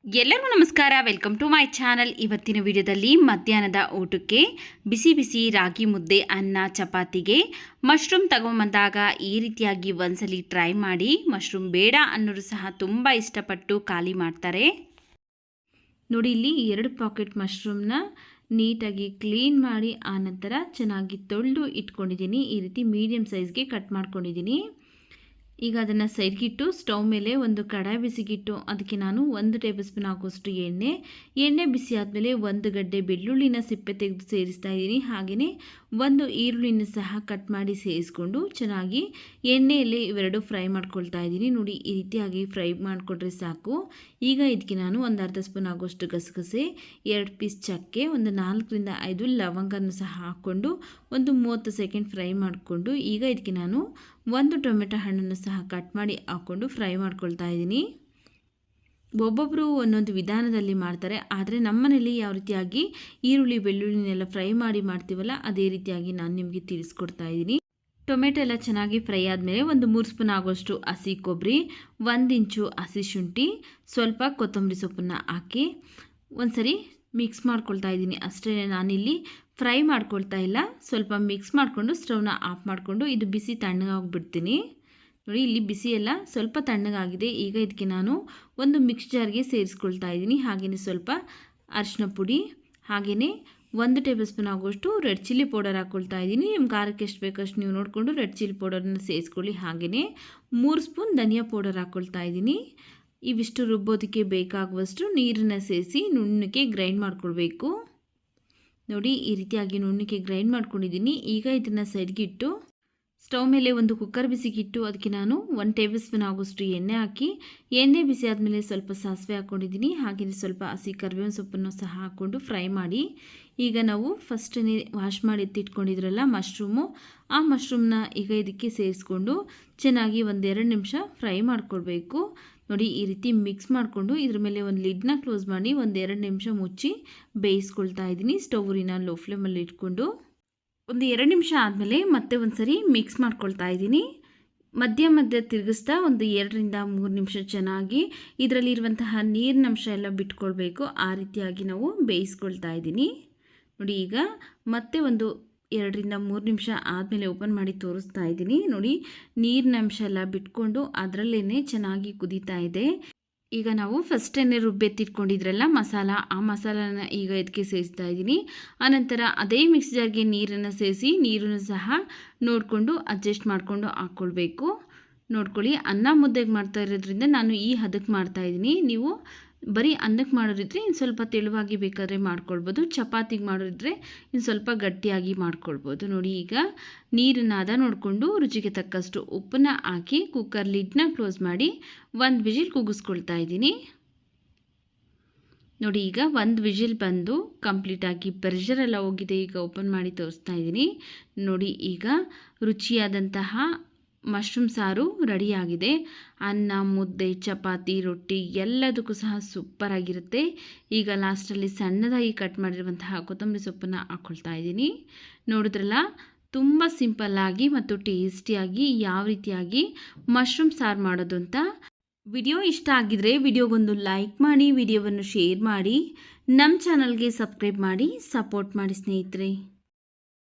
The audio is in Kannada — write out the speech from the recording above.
ಎಲ್ಲರಿಗೂ ನಮಸ್ಕಾರ. Welcome to my channel. ಇವತ್ತಿನ ವಿಡಿಯೋದಲ್ಲಿ ಮಧ್ಯಾಹ್ನದ ಊಟಕ್ಕೆ ಬಿಸಿ ಬಿಸಿ ರಾಗಿ ಮುದ್ದೆ, ಅನ್ನ, ಚಪಾತಿಗೆ ಮಶ್ರೂಮ್ ತಗೊಂಬಂದಾಗ ಈ ರೀತಿಯಾಗಿ ಒಂದ್ಸಲಿ ಟ್ರೈ ಮಾಡಿ. ಮಶ್ರೂಮ್ ಬೇಡ ಅನ್ನೋರು ಸಹ ತುಂಬ ಇಷ್ಟಪಟ್ಟು ಖಾಲಿ ಮಾಡ್ತಾರೆ. ನೋಡಿ, ಇಲ್ಲಿ 2 ಪಾಕೆಟ್ ಮಶ್ರೂಮ್ನ ನೀಟಾಗಿ ಕ್ಲೀನ್ ಮಾಡಿ ಆನಂತರ ಚೆನ್ನಾಗಿ ತೊಳೆದು ಇಟ್ಕೊಂಡಿದ್ದೀನಿ. ಈ ರೀತಿ ಮೀಡಿಯಮ್ ಸೈಜ್ಗೆ ಕಟ್ ಮಾಡ್ಕೊಂಡಿದ್ದೀನಿ. ಈಗ ಅದನ್ನು ಸೈಡ್ಗಿಟ್ಟು ಸ್ಟವ್ ಮೇಲೆ ಒಂದು ಕಡಾಯಿ ಬಿಸಿಗಿಟ್ಟು ಅದಕ್ಕೆ ನಾನು 1 ಟೇಬಲ್ ಸ್ಪೂನ್ ಆಗುವಷ್ಟು ಎಣ್ಣೆ ಬಿಸಿ ಆದಮೇಲೆ 1 ಗಡ್ಡೆ ಬೆಳ್ಳುಳ್ಳಿನ ಸಿಪ್ಪೆ ತೆಗೆದು ಸೇರಿಸ್ತಾ ಇದ್ದೀನಿ. ಹಾಗೆಯೇ 1 ಈರುಳ್ಳಿನ ಸಹ ಕಟ್ ಮಾಡಿ ಸೇರಿಸ್ಕೊಂಡು ಚೆನ್ನಾಗಿ ಎಣ್ಣೆಯಲ್ಲಿ ಇವೆರಡು ಫ್ರೈ ಮಾಡ್ಕೊಳ್ತಾ ಇದ್ದೀನಿ. ನೋಡಿ, ಈ ರೀತಿಯಾಗಿ ಫ್ರೈ ಮಾಡಿಕೊಂಡ್ರೆ ಸಾಕು. ಈಗ ಇದಕ್ಕೆ ನಾನು 1 ಅರ್ಧ ಸ್ಪೂನ್ ಆಗುವಷ್ಟು ಗಸಗಸೆ, 2 ಪೀಸ್ ಚಕ್ಕೆ, ಒಂದು 4 ರಿಂದ 5 ಲವಂಗನೂ ಸಹ ಹಾಕ್ಕೊಂಡು ಒಂದು 30 ಸೆಕೆಂಡ್ ಫ್ರೈ ಮಾಡಿಕೊಂಡು ಈಗ ಇದಕ್ಕೆ ನಾನು 1 ಟೊಮೆಟೊ ಹಣ್ಣನ್ನು ಸಹ ಕಟ್ ಮಾಡಿ ಹಾಕ್ಕೊಂಡು ಫ್ರೈ ಮಾಡ್ಕೊಳ್ತಾ ಇದ್ದೀನಿ. ಒಬ್ಬೊಬ್ಬರು ಒಂದೊಂದು ವಿಧಾನದಲ್ಲಿ ಮಾಡ್ತಾರೆ, ಆದರೆ ನಮ್ಮನೇಲಿ ಯಾವ ರೀತಿಯಾಗಿ ಈರುಳ್ಳಿ ಬೆಳ್ಳುಳ್ಳಿನೆಲ್ಲ ಫ್ರೈ ಮಾಡಿ ಮಾಡ್ತೀವಲ್ಲ ಅದೇ ರೀತಿಯಾಗಿ ನಾನು ನಿಮಗೆ ತಿಳಿಸ್ಕೊಡ್ತಾ ಇದ್ದೀನಿ. ಟೊಮೆಟೊ ಎಲ್ಲ ಚೆನ್ನಾಗಿ ಫ್ರೈ ಆದಮೇಲೆ ಒಂದು 3 ಸ್ಪೂನ್ ಆಗೋಷ್ಟು ಹಸಿ ಕೊಬ್ಬರಿ, 1 ಇಂಚು ಹಸಿ ಶುಂಠಿ, ಸ್ವಲ್ಪ ಕೊತ್ತಂಬರಿ ಸೊಪ್ಪನ್ನು ಹಾಕಿ ಒಂದ್ಸರಿ ಮಿಕ್ಸ್ ಮಾಡ್ಕೊಳ್ತಾ ಇದ್ದೀನಿ. ಅಷ್ಟೇ, ನಾನಿಲ್ಲಿ ಫ್ರೈ ಮಾಡ್ಕೊಳ್ತಾ ಇಲ್ಲ. ಸ್ವಲ್ಪ ಮಿಕ್ಸ್ ಮಾಡಿಕೊಂಡು ಸ್ಟವ್ನ ಆಫ್ ಮಾಡಿಕೊಂಡು ಇದು ಬಿಸಿ ತಣ್ಣಗಾಗ್ಬಿಡ್ತೀನಿ. ನೋಡಿ, ಇಲ್ಲಿ ಬಿಸಿ ಎಲ್ಲ ಸ್ವಲ್ಪ ತಣ್ಣಗಾಗಿದೆ. ಈಗ ಇದಕ್ಕೆ ನಾನು ಒಂದು ಮಿಕ್ಸ್ ಜಾರ್ಗೆ ಸೇರಿಸ್ಕೊಳ್ತಾ ಇದ್ದೀನಿ. ಹಾಗೆಯೇ ಸ್ವಲ್ಪ ಅರಿಶಿನ ಪುಡಿ, ಹಾಗೆಯೇ 1 ಟೇಬಲ್ ಸ್ಪೂನ್ ಆಗುವಷ್ಟು ರೆಡ್ ಚಿಲ್ಲಿ ಪೌಡರ್ ಹಾಕ್ಕೊಳ್ತಾ ಇದ್ದೀನಿ. ನಿಮ್ಮ ಖಾರಕ್ಕೆ ಎಷ್ಟು ಬೇಕಷ್ಟು ನೀವು ನೋಡಿಕೊಂಡು ರೆಡ್ ಚಿಲ್ಲಿ ಪೌಡರನ್ನು ಸೇರಿಸ್ಕೊಳ್ಳಿ. ಹಾಗೆಯೇ 3 ಸ್ಪೂನ್ ಧನಿಯಾ ಪೌಡರ್ ಹಾಕ್ಕೊಳ್ತಾ ಇದ್ದೀನಿ. ಇವಿಷ್ಟು ರುಬ್ಬೋದಕ್ಕೆ ಬೇಕಾಗುವಷ್ಟು ನೀರನ್ನು ಸೇರಿಸಿ ನುಣ್ಣಗೆ ಗ್ರೈಂಡ್ ಮಾಡ್ಕೊಳ್ಬೇಕು. ನೋಡಿ, ಈ ರೀತಿಯಾಗಿ ನುಣ್ಣಗೆ ಗ್ರೈಂಡ್ ಮಾಡ್ಕೊಂಡಿದ್ದೀನಿ. ಈಗ ಇದನ್ನು ಸೈಡ್ಗಿಟ್ಟು ಸ್ಟವ್ ಮೇಲೆ ಒಂದು ಕುಕ್ಕರ್ ಬಿಸಿಗಿಟ್ಟು ಅದಕ್ಕೆ ನಾನು 1 ಟೇಬಲ್ ಸ್ಪೂನ್ ಆಗೋಷ್ಟು ಎಣ್ಣೆ ಹಾಕಿ, ಎಣ್ಣೆ ಬಿಸಿ ಆದಮೇಲೆ ಸ್ವಲ್ಪ ಸಾಸಿವೆ ಹಾಕ್ಕೊಂಡಿದ್ದೀನಿ. ಹಾಗೆಯೇ ಸ್ವಲ್ಪ ಹಸಿ ಕರಿಬೇವಿನ ಸೊಪ್ಪನ್ನು ಸಹ ಹಾಕ್ಕೊಂಡು ಫ್ರೈ ಮಾಡಿ. ಈಗ ನಾವು ಫಸ್ಟೇ ವಾಶ್ ಮಾಡಿ ಎತ್ತಿಟ್ಕೊಂಡಿದ್ರಲ್ಲ ಮಶ್ರೂಮು, ಆ ಮಶ್ರೂಮ್ನ ಈಗ ಇದಕ್ಕೆ ಸೇರಿಸ್ಕೊಂಡು ಚೆನ್ನಾಗಿ 1-2 ನಿಮಿಷ ಫ್ರೈ ಮಾಡ್ಕೊಳ್ಬೇಕು. ನೋಡಿ, ಈ ರೀತಿ ಮಿಕ್ಸ್ ಮಾಡಿಕೊಂಡು ಇದ್ರ ಮೇಲೆ ಒಂದು ಲಿಡ್ನ ಕ್ಲೋಸ್ ಮಾಡಿ 1-2 ನಿಮಿಷ ಮುಚ್ಚಿ ಬೇಯಿಸ್ಕೊಳ್ತಾ ಇದ್ದೀನಿ. ಸ್ಟವ್ನ ಲೋ ಫ್ಲೇಮಲ್ಲಿ ಇಟ್ಕೊಂಡು 1-2 ನಿಮಿಷ ಆದಮೇಲೆ ಮತ್ತೆ ಒಂದ್ಸರಿ ಮಿಕ್ಸ್ ಮಾಡ್ಕೊಳ್ತಾ ಇದ್ದೀನಿ. ಮಧ್ಯ ತಿರುಗಿಸ್ತಾ 1-2 ರಿಂದ 3 ನಿಮಿಷ ಚೆನ್ನಾಗಿ ಇದರಲ್ಲಿರುವಂತಹ ನೀರಿನಂಶ ಎಲ್ಲ ಬಿಟ್ಕೊಳ್ಬೇಕು. ಆ ರೀತಿಯಾಗಿ ನಾವು ಬೇಯಿಸ್ಕೊಳ್ತಾ ಇದ್ದೀನಿ. ನೋಡಿ, ಈಗ ಮತ್ತೆ 2 ರಿಂದ 3 ನಿಮಿಷ ಆದಮೇಲೆ ಓಪನ್ ಮಾಡಿ ತೋರಿಸ್ತಾ ಇದ್ದೀನಿ. ನೋಡಿ, ನೀರಿನಂಶ ಎಲ್ಲ ಬಿಟ್ಕೊಂಡು ಅದರಲ್ಲೇ ಚೆನ್ನಾಗಿ ಕುದೀತಾ ಇದೆ. ಈಗ ನಾವು ಫಸ್ಟೇ ರುಬ್ಬೆತ್ತಿಟ್ಕೊಂಡಿದ್ರಲ್ಲ ಮಸಾಲ, ಆ ಮಸಾಲಾನ ಈಗ ಇದಕ್ಕೆ ಸೇರಿಸ್ತಾ ಇದ್ದೀನಿ. ಆನಂತರ ಅದೇ ಮಿಕ್ಸ್ ಜಾರ್ಗೆ ನೀರನ್ನು ಸೇರಿಸಿ ನೀರನ್ನು ಸಹ ನೋಡಿಕೊಂಡು ಅಡ್ಜಸ್ಟ್ ಮಾಡಿಕೊಂಡು ಹಾಕ್ಕೊಳ್ಬೇಕು. ನೋಡ್ಕೊಳ್ಳಿ, ಅನ್ನ ಮುದ್ದೆಗೆ ಮಾಡ್ತಾ ಇರೋದ್ರಿಂದ ನಾನು ಈ ಹದಕ್ಕೆ ಮಾಡ್ತಾಯಿದ್ದೀನಿ. ನೀವು ಬರೀ ಅನ್ನಕ್ಕೆ ಮಾಡೋರಿದ್ರೆ ಇನ್ನು ಸ್ವಲ್ಪ ತೆಳುವಾಗಿ ಬೇಕಾದರೆ ಮಾಡ್ಕೊಳ್ಬೋದು. ಚಪಾತಿಗೆ ಮಾಡೋರಿದ್ರೆ ಇನ್ನು ಸ್ವಲ್ಪ ಗಟ್ಟಿಯಾಗಿ ಮಾಡ್ಕೊಳ್ಬೋದು. ನೋಡಿ, ಈಗ ನೀರನ್ನು ಹದ ನೋಡಿಕೊಂಡು ರುಚಿಗೆ ತಕ್ಕಷ್ಟು ಉಪ್ಪನ್ನ ಹಾಕಿ ಕುಕ್ಕರ್ ಲಿಡ್ನ ಕ್ಲೋಸ್ ಮಾಡಿ 1 ವಿಜಿಲ್ ಕೂಗಿಸ್ಕೊಳ್ತಾ ಇದ್ದೀನಿ. ನೋಡಿ, ಈಗ 1 ವಿಜಿಲ್ ಬಂದು ಕಂಪ್ಲೀಟಾಗಿ ಪ್ರೆಷರೆಲ್ಲ ಹೋಗಿದೆ. ಈಗ ಓಪನ್ ಮಾಡಿ ತೋರಿಸ್ತಾ ಇದ್ದೀನಿ. ನೋಡಿ, ಈಗ ರುಚಿಯಾದಂತಹ ಮಶ್ರೂಮ್ ಸಾರು ರೆಡಿಯಾಗಿದೆ. ಅನ್ನ, ಮುದ್ದೆ, ಚಪಾತಿ, ರೊಟ್ಟಿ ಎಲ್ಲದಕ್ಕೂ ಸಹ ಸೂಪರಾಗಿರುತ್ತೆ. ಈಗ ಲಾಸ್ಟಲ್ಲಿ ಸಣ್ಣದಾಗಿ ಕಟ್ ಮಾಡಿರುವಂತಹ ಕೊತ್ತಂಬರಿ ಸೊಪ್ಪನ್ನು ಹಾಕ್ಕೊಳ್ತಾ ಇದ್ದೀನಿ. ನೋಡಿದ್ರಲ್ಲ, ತುಂಬ ಸಿಂಪಲ್ಲಾಗಿ ಮತ್ತು ಟೇಸ್ಟಿಯಾಗಿ ಯಾವ ರೀತಿಯಾಗಿ ಮಶ್ರೂಮ್ ಸಾರು ಮಾಡೋದು ಅಂತ. ವಿಡಿಯೋ ಇಷ್ಟ ಆಗಿದ್ರೆ ವಿಡಿಯೋಗೊಂದು ಲೈಕ್ ಮಾಡಿ, ವಿಡಿಯೋವನ್ನು ಶೇರ್ ಮಾಡಿ, ನಮ್ಮ ಚಾನಲ್ಗೆ ಸಬ್ಸ್ಕ್ರೈಬ್ ಮಾಡಿ ಸಪೋರ್ಟ್ ಮಾಡಿ ಸ್ನೇಹಿತರೆ.